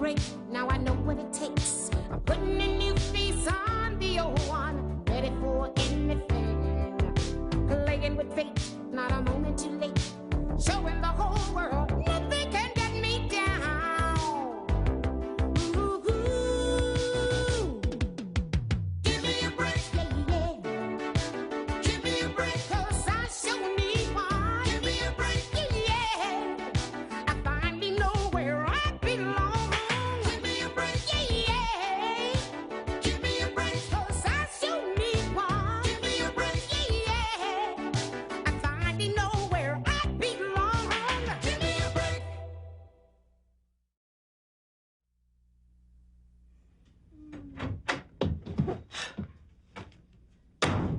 break, now I know what it takes. I'm putting a new face on the old one, ready for anything. Playing with fate, not a moment too late. Showing the whole world nothing can get me down. Ooh, ooh. Give me a break, yeah, yeah. Give me a break, 'cause I sure need one. Give me a break, yeah, yeah. I finally know where I belong. Give me a break, yeah, yeah. Give me a break, 'cause I sure need one. Give me a break, yeah, yeah. I finally know where I belong. Give me a break.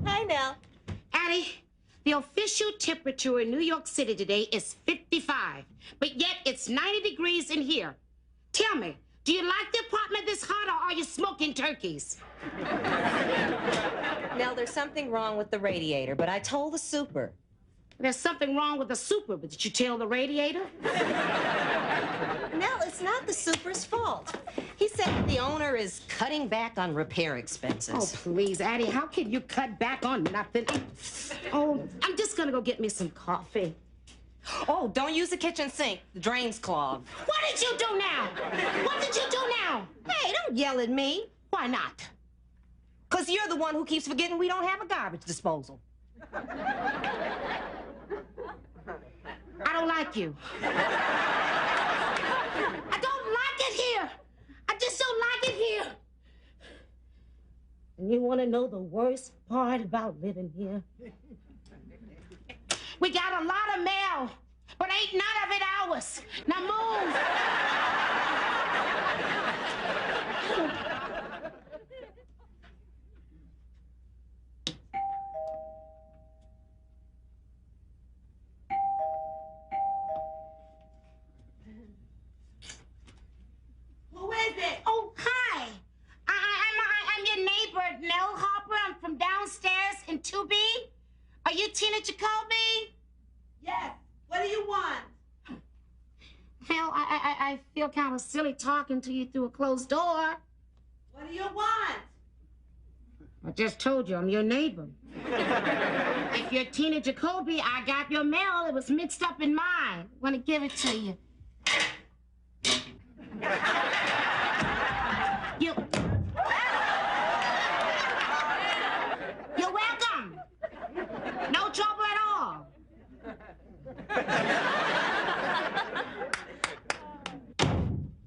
Hi, Nell. Addie, the official temperature in New York City today is 55, but yet it's 90 degrees in here. Tell me, do you like the apartment this hot, or are you smoking turkeys? Nell, there's something wrong with the radiator, but I told the super. There's something wrong with the super, but did you tell the radiator? Nell, it's not the super's fault. He said the owner is cutting back on repair expenses. Oh, please, Addie, how can you cut back on nothing? Oh, I'm just gonna go get me some coffee. Oh, don't use the kitchen sink. The drain's clogged. What did you do now? What did you do now? Hey, don't yell at me. Why not? Because you're the one who keeps forgetting we don't have a garbage disposal. I don't like you. I don't like it here. I just don't like it here. And you want to know the worst part about living here? We got a lot of mail, but ain't none of it ours. Now move. Who is it? Oh, hi. I'm your neighbor, Nell Harper. I'm from downstairs in 2B. Are you Tina Jacobi? Yes. What do you want? Well, I feel kind of silly talking to you through a closed door. What do you want? I just told you I'm your neighbor. If you're Tina Jacobi, I got your mail. It was mixed up in mine. Want to give it to you. You're welcome. No trouble at all.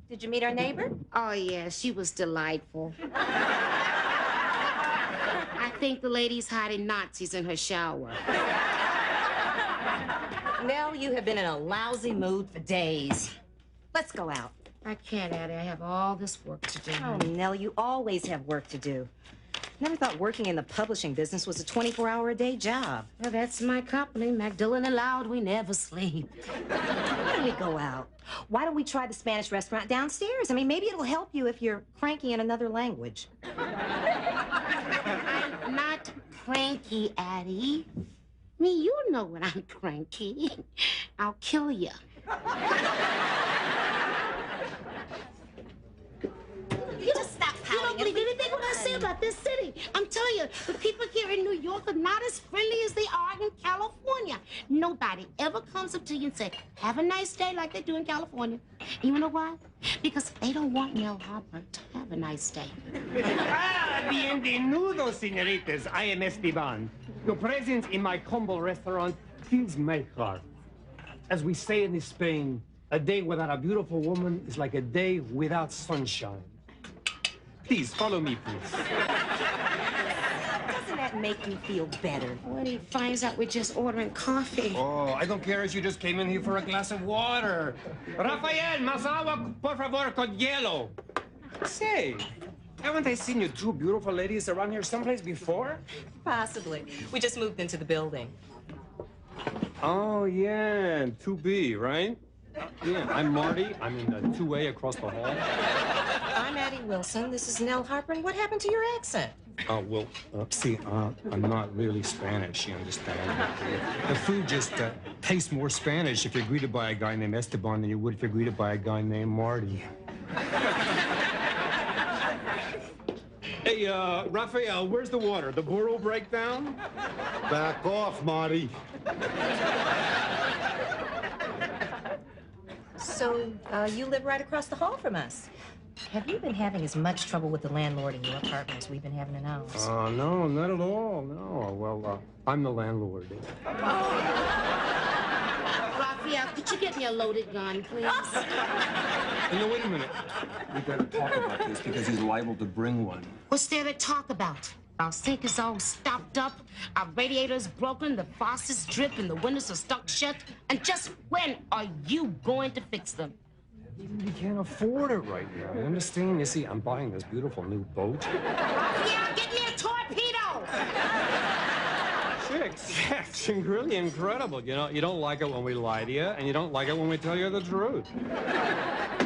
Did you meet our neighbor? Oh, yeah, she was delightful. I think the lady's hiding Nazis in her shower. Nell, you have been in a lousy mood for days. Let's go out. I can't, Addie. I have all this work to do. Oh, Nell, you always have work to do. Never thought working in the publishing business was a 24-hour-a-day job. Well, that's my company, Magdalene and Loud. We never sleep. Why don't we go out? Why don't we try the Spanish restaurant downstairs? I mean, maybe it'll help you if you're cranky in another language. I'm not cranky, Addie. I mean, you know when I'm cranky. I'll kill you. You just stop pouting. You don't believe anything what I say about this city. I'm telling you, the people here in New York are not as friendly as they are in California. Nobody ever comes up to you and says, have a nice day like they do in California. And you know why? Because they don't want Nell Harper to have a nice day. Ah, bienvenido, señoritas. I am Esteban. Your presence in my humble restaurant fills my heart. As we say in Spain, a day without a beautiful woman is like a day without sunshine. Please, follow me, please. Doesn't that make you feel better? When he finds out we're just ordering coffee. Oh, I don't care if you just came in here for a glass of water. Rafael, más agua, por favor, con hielo. Say, haven't I seen you two beautiful ladies around here someplace before? Possibly. We just moved into the building. Oh, yeah, 2B, right? Yeah, I'm Marty. I'm in 2A across the hall. I'm Addie Wilson. This is Nell Harper. And what happened to your accent? I'm not really Spanish, you understand? The food just tastes more Spanish if you're greeted by a guy named Esteban than you would if you're greeted by a guy named Marty. Raphael, where's the water? The borough breakdown? Back off, Marty. So, you live right across the hall from us. Have you been having as much trouble with the landlord in your apartment as we've been having in ours? No, not at all, no. Well, I'm the landlord. Raphael, could you get me a loaded gun, please? No, wait a minute. We gotta talk about this because he's liable to bring one. What's there to talk about? Our sink is all stopped up, our radiator's broken, the faucets drip, and the windows are stuck shut. And just when are you going to fix them? We can't afford it right now. You understand? You see, I'm buying this beautiful new boat. Raphael, get me a torpedo! Chicks, that's really incredible. You know, you don't like it when we lie to you, and you don't like it when we tell you the truth.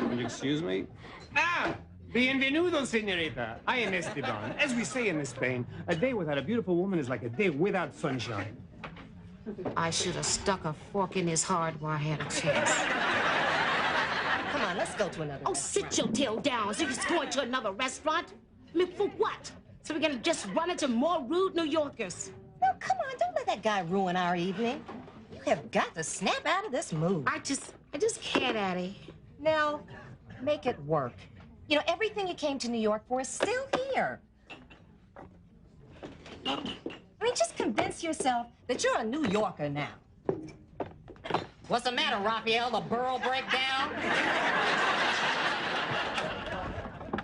Will you excuse me? Ah! Bienvenido, señorita. I am Esteban. As we say in Spain, a day without a beautiful woman is like a day without sunshine. I should have stuck a fork in his heart while I had a chance. Come on, let's go to another restaurant. Sit your tail down. So you're just going to another restaurant? I mean, for what? So we're gonna just run into more rude New Yorkers? No, come on, don't let that guy ruin our evening. You have got to snap out of this mood. I just can't, Addie. Now, make it work. You know, everything you came to New York for is still here. I mean, just convince yourself that you're a New Yorker now. What's the matter, Raphael? The borough breakdown?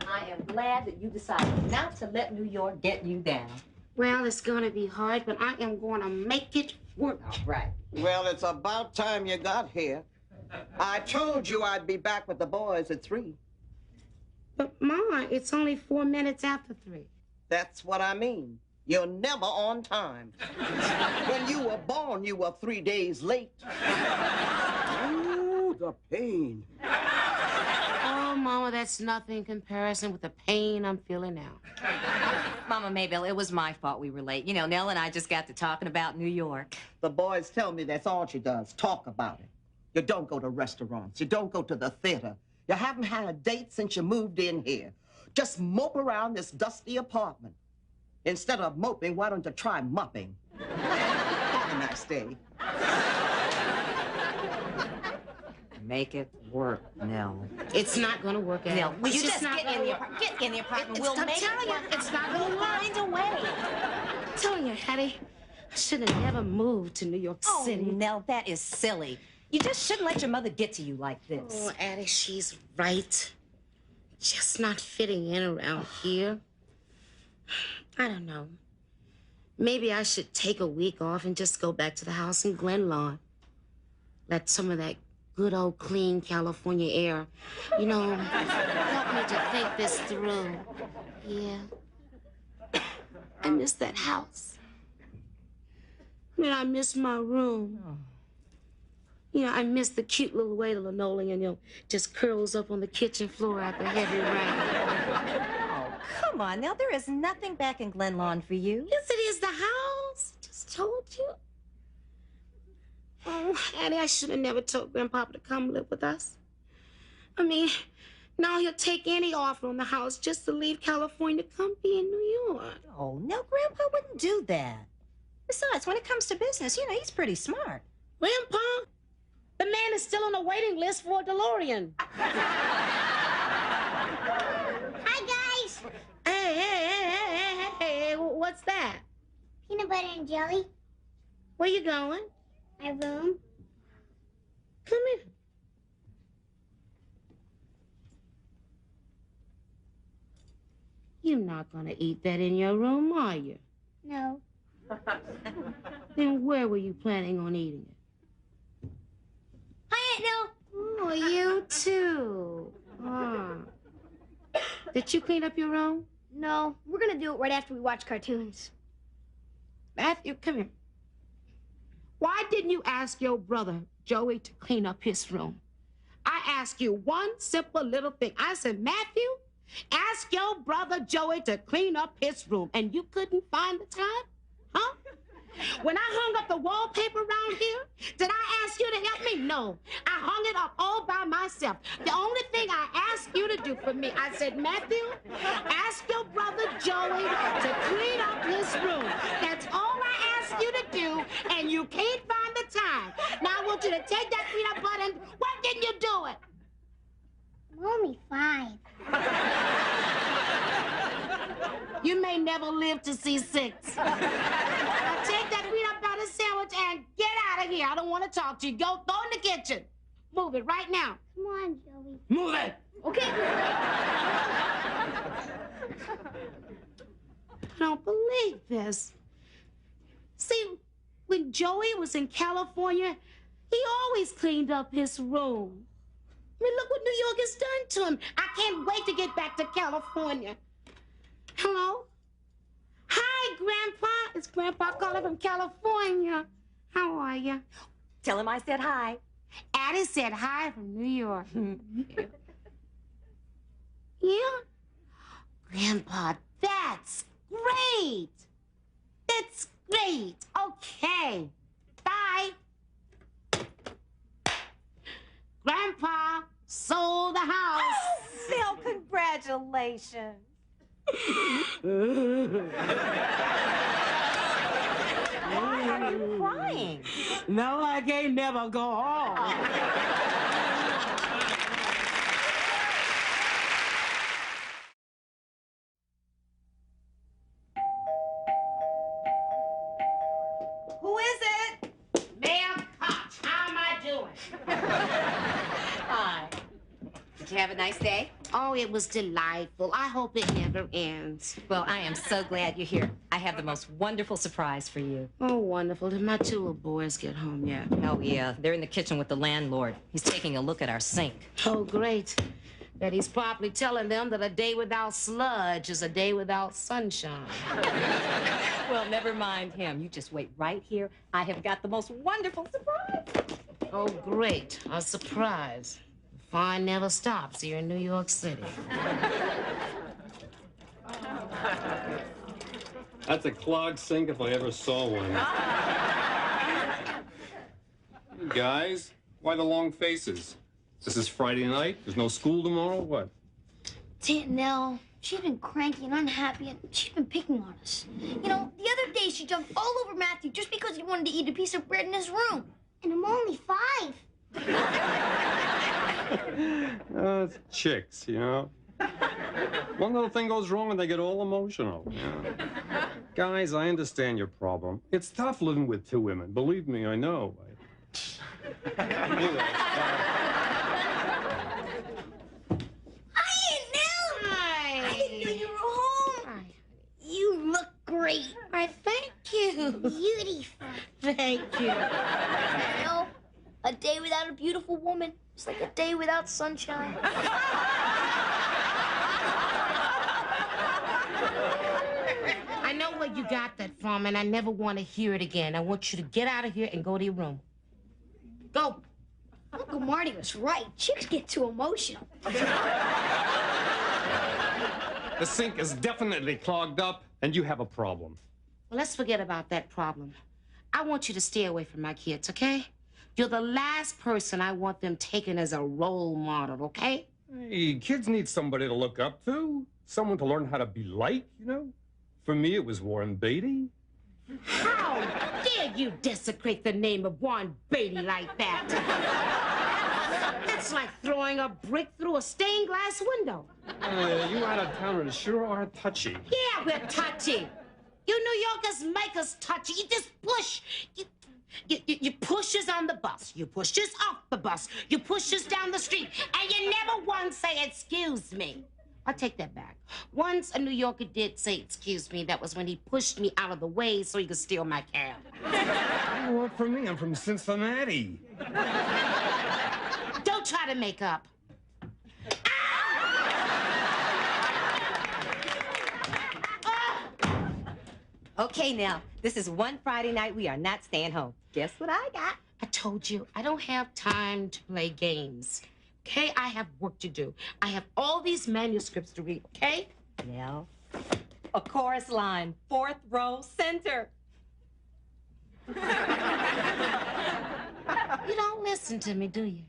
I am glad that you decided not to let New York get you down. Well, it's gonna be hard, but I am gonna make it work. All right. Well, it's about time you got here. I told you I'd be back with the boys at 3. But, Ma, it's only 4 minutes after 3. That's what I mean. You're never on time. When you were born, you were 3 days late. Ooh, the pain. Oh, Mama, that's nothing in comparison with the pain I'm feeling now. Mama Maybelle, it was my fault we were late. You know, Nell and I just got to talking about New York. The boys tell me that's all she does, talk about it. You don't go to restaurants. You don't go to the theater. You haven't had a date since you moved in here. Just mope around this dusty apartment. Instead of moping, why don't you try mopping? Have a nice day. Make it work, Nell. It's not gonna work out. Nell, will you It's just not get gonna in the work. apartment? Get in the apartment. It's- We'll I'm make telling it you, work. it's not gonna We'll work. find a way. I'm telling you, Hattie, I should have never moved to New York Oh, City. Nell, that is silly. You just shouldn't let your mother get to you like this. Oh, Addie, she's right. Just not fitting in around here. I don't know. Maybe I should take a week off and just go back to the house in Glen Lawn. Let some of that good old clean California air, you know, help me to think this through. Yeah. I miss that house. I mean, I miss my room. You know, I miss the cute little way the linoleum, you know, just curls up on the kitchen floor after heavy rain. Oh, come on, Nell. There is nothing back in Glen Lawn for you. Yes, it is the house. Just told you. Oh, Addie, I should have never told Grandpapa to come live with us. I mean, now he'll take any offer on the house just to leave California to come be in New York. Oh, no, Grandpa wouldn't do that. Besides, when it comes to business, you know, he's pretty smart. Grandpa, the man is still on the waiting list for a DeLorean. Hi, guys. Hey, what's that? Peanut butter and jelly. Where you going? My room. Come in. You're not gonna eat that in your room, are you? No. Then where were you planning on eating it? Hi, Aunt Nell. Oh, you too. Did you clean up your room? No, we're gonna do it right after we watch cartoons. Matthew, come here. Why didn't you ask your brother, Joey, to clean up his room? I asked you one simple little thing. I said, Matthew, ask your brother, Joey, to clean up his room. And you couldn't find the time? Huh? When I hung up the wallpaper around here, did I ask you to help me? No. I hung it up all by myself. The only thing I asked you to do for me, I said, Matthew, ask your brother Joey to clean up his room. That's all I asked you to do, and you can't find the time. Now I want you to take that peanut butter and why didn't you do it? I'm only 5. You may never live to see 6. Now take that peanut butter sandwich and get out of here. I don't want to talk to you. Go in the kitchen. Move it right now. Come on, Joey. Move it. Okay. I don't believe this. See, when Joey was in California, he always cleaned up his room. I mean, look what New York has done to him. I can't wait to get back to California. Hello? Hi, Grandpa. It's Grandpa calling from California. How are you? Tell him I said hi. Addie said hi from New York. Yeah? Grandpa, that's great. That's great. Okay. Bye. Grandpa sold the house. Phil, congratulations. Why are you crying? No, I can't never go home. Who is it? Mayor Koch, how am I doing? Hi. Did you have a nice day? Oh, it was delightful. I hope it never ends. Well, I am so glad you're here. I have the most wonderful surprise for you. Oh, wonderful. Did my 2 little boys get home yet? Oh, yeah. They're in the kitchen with the landlord. He's taking a look at our sink. Oh, great. That he's probably telling them that a day without sludge is a day without sunshine. Well, never mind him. You just wait right here. I have got the most wonderful surprise. Oh, great. A surprise. Fun never stops here in New York City. That's a clogged sink if I ever saw one. Hey guys, why the long faces? This is Friday night? There's no school tomorrow? What? It's Aunt Nell. She's been cranky and unhappy, and she's been picking on us. You know, the other day she jumped all over Matthew just because he wanted to eat a piece of bread in his room. And I'm only 5. It's chicks, you know? One little thing goes wrong and they get all emotional. Yeah. Guys, I understand your problem. It's tough living with 2 women. Believe me, I know. Anyway, Hi, Aunt Nell. Hi. I didn't know you were home. Hi. You look great. Why, thank you. Beautiful. Thank you. You know, a day without a beautiful woman is like a day without sunshine. I know where you got that from, and I never want to hear it again. I want you to get out of here and go to your room. Go. Uncle Marty was right. Chicks get too emotional. The sink is definitely clogged up, and you have a problem. Well, let's forget about that problem. I want you to stay away from my kids, okay? You're the last person I want them taken as a role model, okay? Hey, kids need somebody to look up to, someone to learn how to be like, you know? For me, it was Warren Beatty. How dare you desecrate the name of Warren Beatty like that? That's like throwing a brick through a stained glass window. You out-of-towners sure are touchy. Yeah, we're touchy. You New Yorkers make us touchy. You just push. You push us on the bus. You push us off the bus. You push us down the street. And you never once say, excuse me. I'll take that back. Once a New Yorker did say, excuse me. That was when he pushed me out of the way so he could steal my cab. You work for me. I'm from Cincinnati. Don't try to make up. Okay, now, this is one Friday night we are not staying home. Guess what I got? I told you, I don't have time to play games. Okay, I have work to do. I have all these manuscripts to read, okay? Well, a chorus line, 4th row center. You don't listen to me, do you?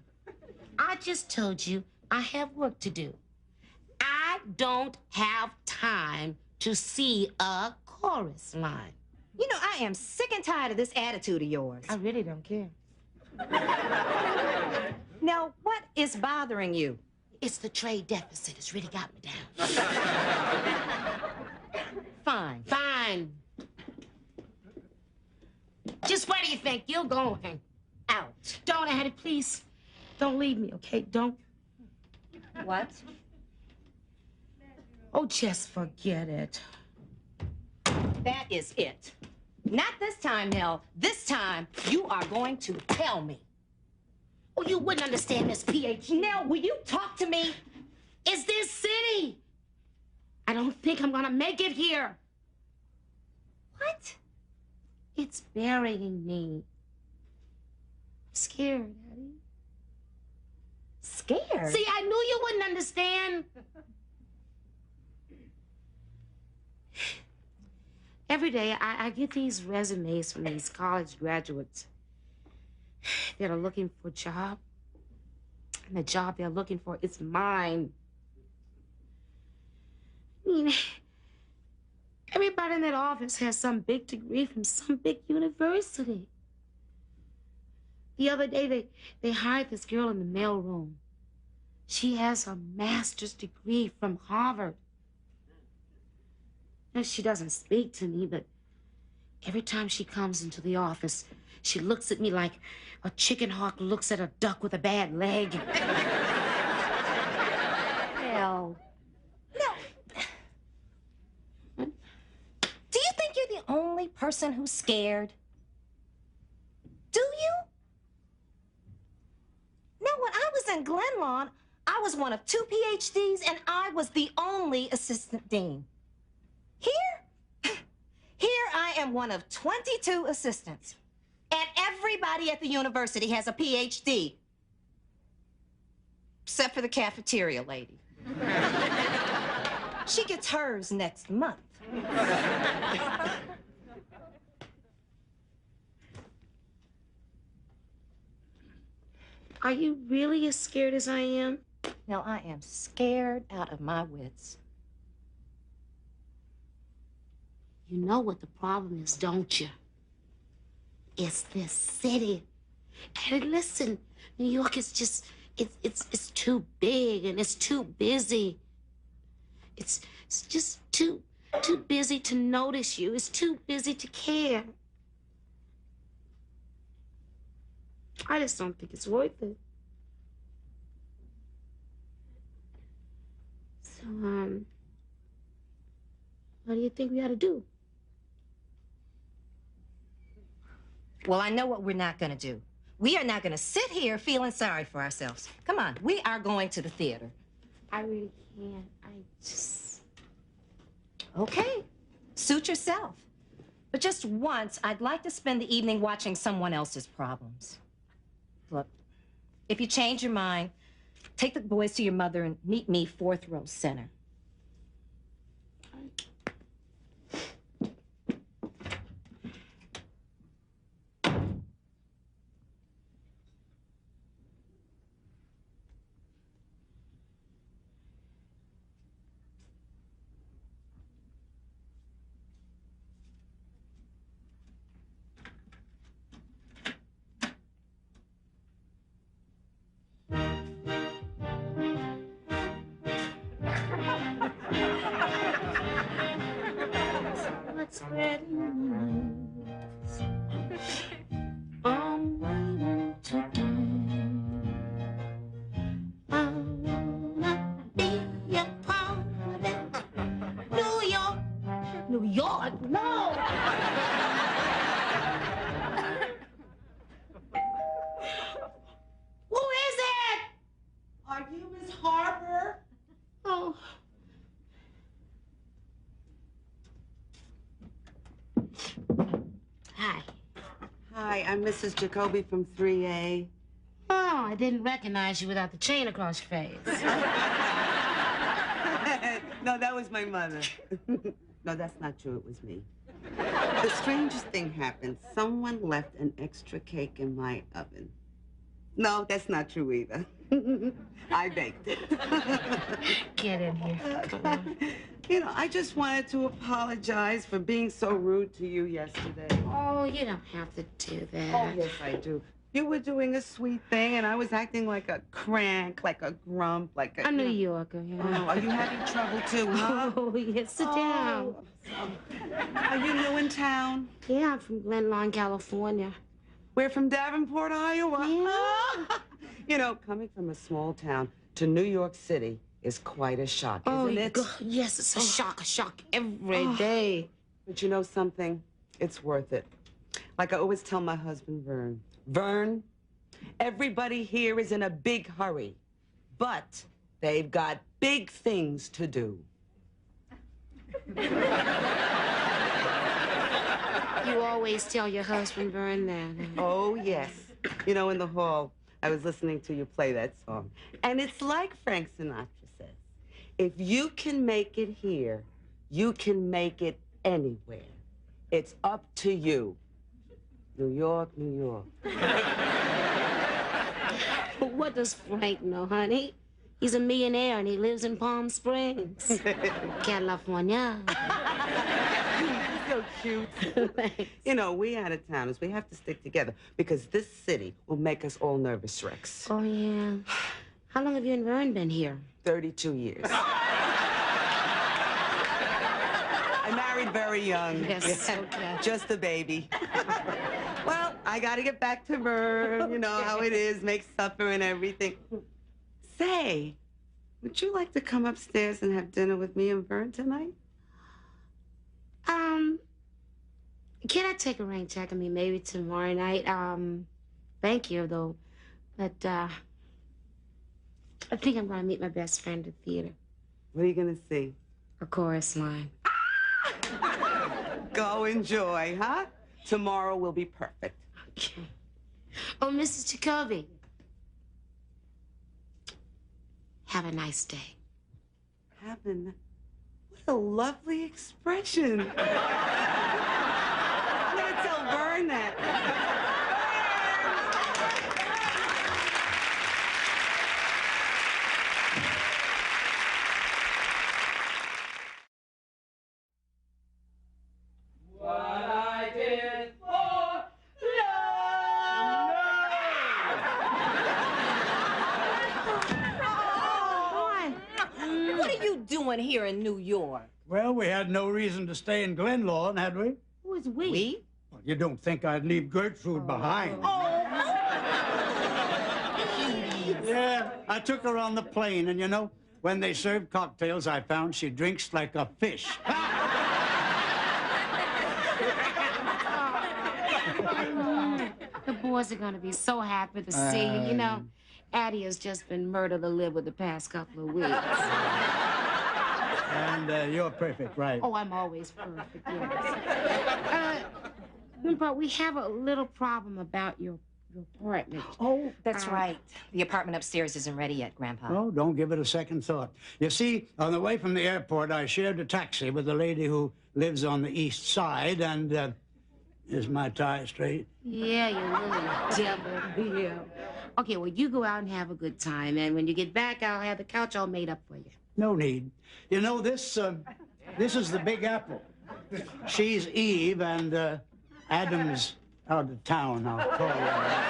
I just told you I have work to do. I don't have time to see a chorus line. You know, I am sick and tired of this attitude of yours. I really don't care. Now, what is bothering you? It's the trade deficit. It's really got me down. Fine. Fine. Just where do you think you're going? Out. Don't, Addie, please. Don't leave me, okay? Don't. What? Oh, just forget it. That is it. Not this time, Nell. This time, you are going to tell me. Oh, you wouldn't understand this, PhD. Nell, will you talk to me? It's this city. I don't think I'm gonna make it here. What? It's burying me. Scared, Addie. Scared? See, I knew you wouldn't understand. Every day, I get these resumes from these college graduates that are looking for a job. And the job they're looking for is mine. I mean, everybody in that office has some big degree from some big university. The other day, they hired this girl in the mailroom. She has a master's degree from Harvard. Now, she doesn't speak to me, but every time she comes into the office, she looks at me like a chicken hawk looks at a duck with a bad leg. Nell. No. Do you think you're the only person who's scared? Do you? Now, when I was in Glenlawn, I was one of 2 PhDs, and I was the only assistant dean. Here I am one of 22 assistants. And everybody at the university has a PhD. Except for the cafeteria lady. She gets hers next month. Are you really as scared as I am? Now, I am scared out of my wits. You know what the problem is, don't you? It's this city. And listen, New York is just, it's too big and it's too busy. It's just too busy to notice you. It's too busy to care. I just don't think it's worth it. So, what do you think we ought to do? Well, I know what we're not going to do. We are not going to sit here feeling sorry for ourselves. Come on, we are going to the theater. I really can't. I just... Okay, suit yourself. But just once, I'd like to spend the evening watching someone else's problems. Look, if you change your mind, take the boys to your mother and meet me 4th row center. New York, no! Who is it? Are you Miss Harper? Oh. Hi. Hi, I'm Mrs. Jacobi from 3A. Oh, I didn't recognize you without the chain across your face. No, that was my mother. No, that's not true. It was me. The strangest thing happened. Someone left an extra cake in my oven. No, that's not true either. I baked it. Get in here. Come on. You know, I just wanted to apologize for being so rude to you yesterday. Oh, you don't have to do that. Oh, yes, I do. You were doing a sweet thing, and I was acting like a crank, like a grump, like a... A New Yorker, yeah. Oh, are you having trouble, too, huh? Oh, yes, sit down. Are you new in town? Yeah, I'm from Glen Lawn, California. We're from Davenport, Iowa. Yeah. You know, coming from a small town to New York City is quite a shock, isn't it? God, yes, it's a shock every day. But you know something? It's worth it. Like I always tell my husband, Vern, everybody here is in a big hurry, but they've got big things to do. You always tell your husband, Vern, that. Oh, yes. You know, in the hall, I was listening to you play that song. And it's like Frank Sinatra says, if you can make it here, you can make it anywhere. It's up to you. New York, New York. But what does Frank know, honey? He's a millionaire and he lives in Palm Springs, California. So cute. You know, we out-of-towners, we have to stick together because this city will make us all nervous wrecks. Oh, yeah. How long have you and Vern been here? 32 years. I married very young. Yes, okay. Just a baby. Well, I gotta get back to Vern. You know how it is, make supper and everything. Say, would you like to come upstairs and have dinner with me and Vern tonight? Can I take a rain check? I mean, maybe tomorrow night. Thank you, though. But, I think I'm gonna meet my best friend at the theater. What are you gonna see? A chorus line. Go enjoy, huh? Tomorrow will be perfect. Okay. Oh, Mrs. Jacobi. Have a nice day. What a lovely expression. I'm gonna tell Vern that. Doing here in New York? Well, we had no reason to stay in Glen Lawn, had we? Who is we? We? Well, you don't think I'd leave Gertrude behind? Yeah, I took her on the plane, and you know, when they served cocktails, I found she drinks like a fish. The boys are gonna be so happy to see you. You know, Addie has just been murdered to live with the past couple of weeks. And you're perfect, right? Oh, I'm always perfect, yes. But we have a little problem about your apartment. Oh, that's right. The apartment upstairs isn't ready yet, Grandpa. Oh, don't give it a second thought. You see, on the way from the airport, I shared a taxi with a lady who lives on the east side, and is my tie straight? Yeah, you little devil. Yeah. Okay, well, you go out and have a good time, and when you get back, I'll have the couch all made up for you. No need. You know, this is the Big Apple. She's Eve, and Adam's out of town, I'll call her.